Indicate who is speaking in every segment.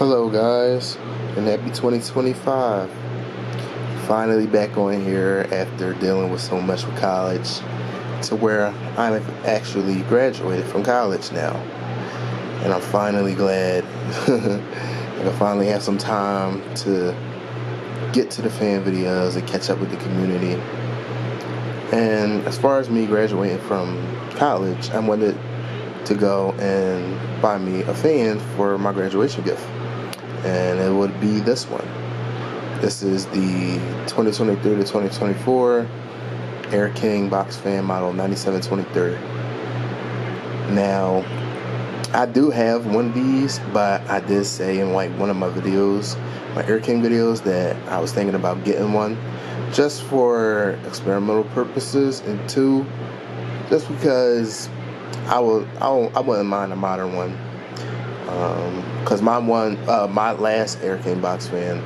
Speaker 1: Hello guys, and happy 2025. Finally back on here after dealing with so much with college to where I'm actually graduated from college now. And I'm finally glad I can finally have some time to get to the fan videos and catch up with the community. And as far as me graduating from college, I wanted to go and buy me a fan for my graduation gift. And it would be this one. This is the 2023 to 2024 Air King box fan model 9723. Now, I do have one of these, but I did say in like one of my videos, my Air King videos, that I was thinking about getting one just for experimental purposes, and two, just because I wouldn't mind a modern one. Because my last Air King box fan,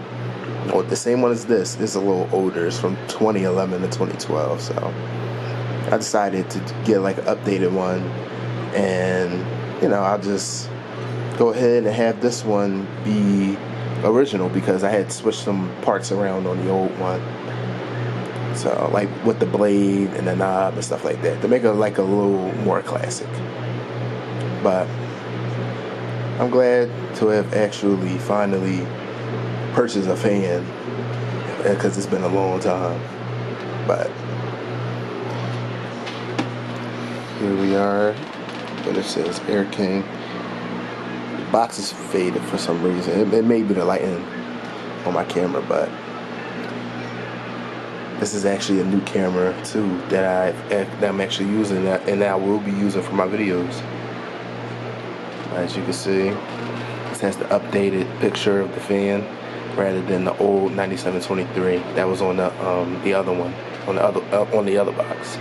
Speaker 1: or the same one as this, is a little older. It's from 2011 to 2012. So I decided to get like an updated one, and I'll just go ahead and have this one be original because I had switched some parts around on the old one. So like with the blade and the knob and stuff like that to make it like a little more classic. But I'm glad to have actually finally purchased a fan because it's been a long time. But here we are, and it says Air King. The box is faded for some reason. It may be the lighting on my camera, but this is actually a new camera too that I'm actually using and I will be using for my videos. As you can see, this has the updated picture of the fan rather than the old 9723 that was on the other one, on the other box.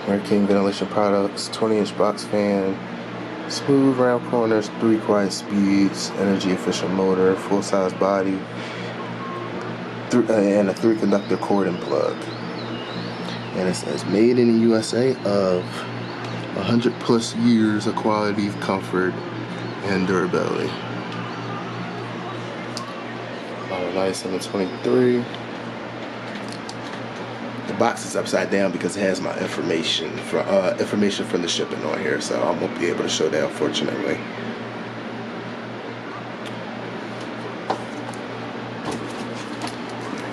Speaker 1: Air King Ventilation Products, 20-inch box fan, smooth round corners, 3 quiet speeds, energy efficient motor, full size body, and a 3-conductor cord and plug. And it says made in the USA of 100 plus years of quality, comfort, and durability. 9723. The box is upside down because it has my information from the shipping on here, so I won't be able to show that, unfortunately.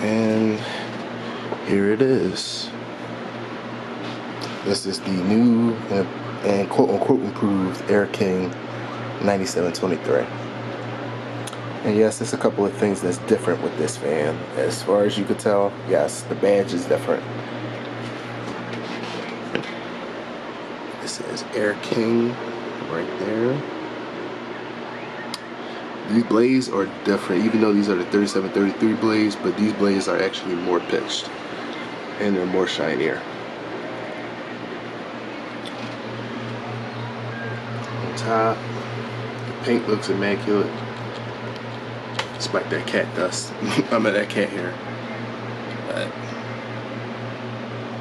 Speaker 1: And here it is. This is the new and quote-unquote improved Air King 9723. And yes, there's a couple of things that's different with this fan. As far as you could tell, yes, the badge is different. It says Air King right there. These blades are different, even though these are the 3733 blades, but these blades are actually more pitched and they're more shinier. Top, the paint looks immaculate, despite that cat dust. That cat hair. But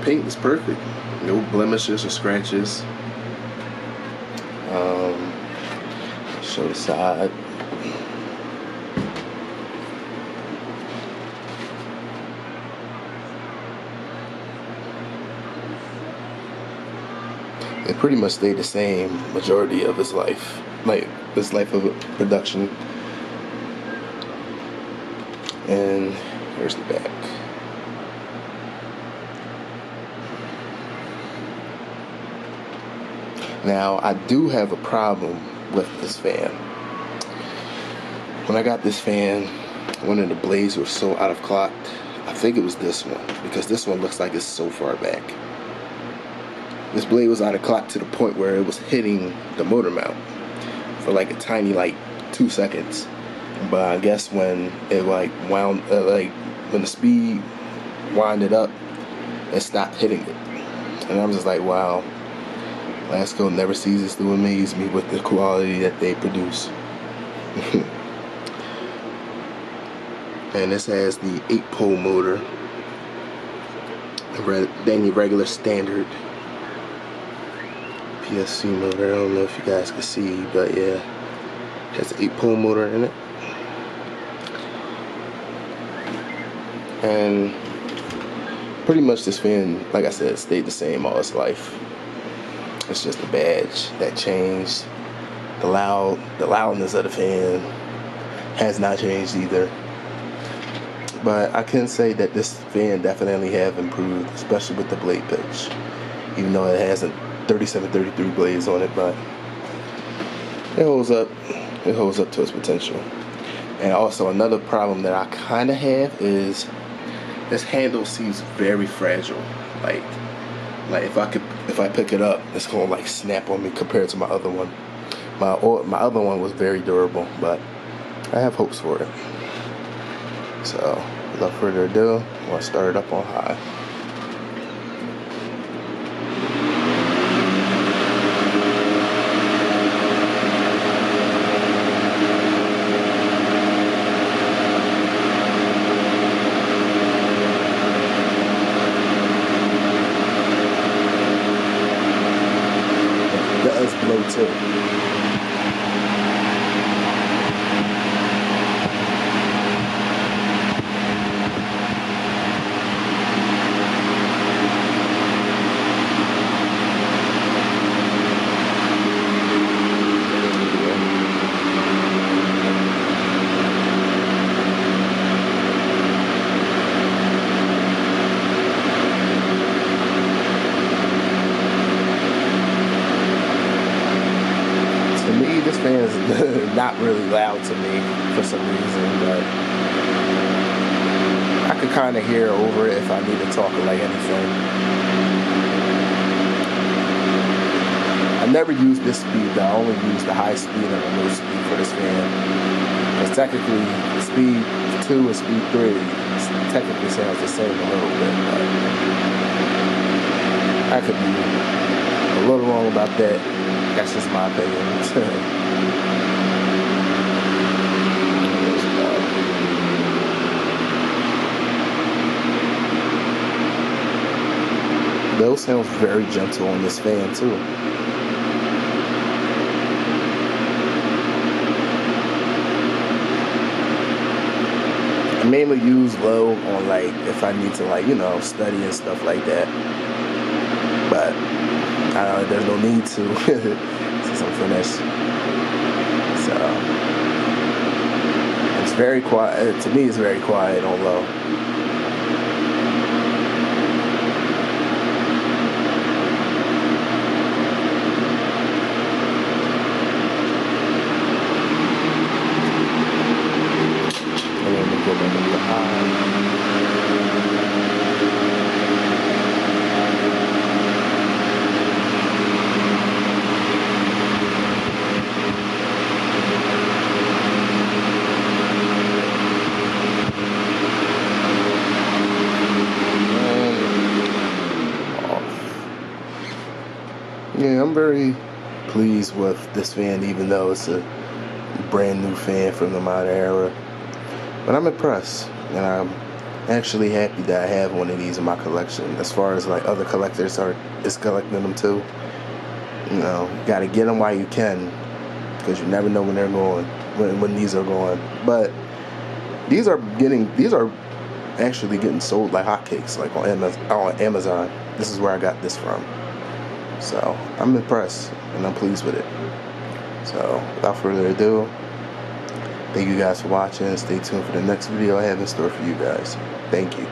Speaker 1: paint is perfect. No blemishes or scratches. Show the side. It pretty much stayed the same majority of his life, like this life of production. And here's the back. Now, I do have a problem with this fan. When I got this fan, one of the blades were so out of clocked. I think it was this one, because this one looks like it's so far back. This blade was out of clock to the point where it was hitting the motor mount for like a tiny 2 seconds. But I guess when it when the speed winded up, it stopped hitting it. And I'm just like, wow, Lasko never ceases to amaze me with the quality that they produce. And this has the 8-pole motor, than the regular standard PSC motor. I don't know if you guys can see, but yeah, it has an 8-pole motor in it. And pretty much this fan, like I said, stayed the same all its life. It's just the badge that changed. The loudness of the fan has not changed either. But I can say that this fan definitely have improved, especially with the blade pitch. Even though it has a 37-33 blades on it, but it holds up. It holds up to its potential. And also another problem that I kind of have is this handle seems very fragile. Like if I pick it up, it's gonna like snap on me compared to my other one. My other one was very durable, but I have hopes for it. So without further ado, I'm gonna start it up on high. That does blow too. This fan is not really loud to me for some reason, but I could kind of hear over it if I need to talk like anything. I never used this speed though. I only used the high speed and the low speed for this fan. Because technically, speed 2 and speed 3 technically sounds the same a little bit, but I could be a little wrong about that. That's just my opinion. Bell sounds very gentle on this fan too. I mainly use low on like if I need to like, you know, study and stuff like that. But there's no need to since I'm finished. So it's very quiet. To me, it's very quiet on low. And then we go back up to high. Yeah, I'm very pleased with this fan, even though it's a brand new fan from the modern era. But I'm impressed, and I'm actually happy that I have one of these in my collection. As far as like other collectors is collecting them too. You know, you gotta get them while you can, because you never know when they're going, when these are going. But these are actually getting sold like hotcakes, like on Amazon. This is where I got this from. So I'm impressed and I'm pleased with it. So without further ado, thank you guys for watching. Stay tuned for the next video I have in store for you guys. Thank you.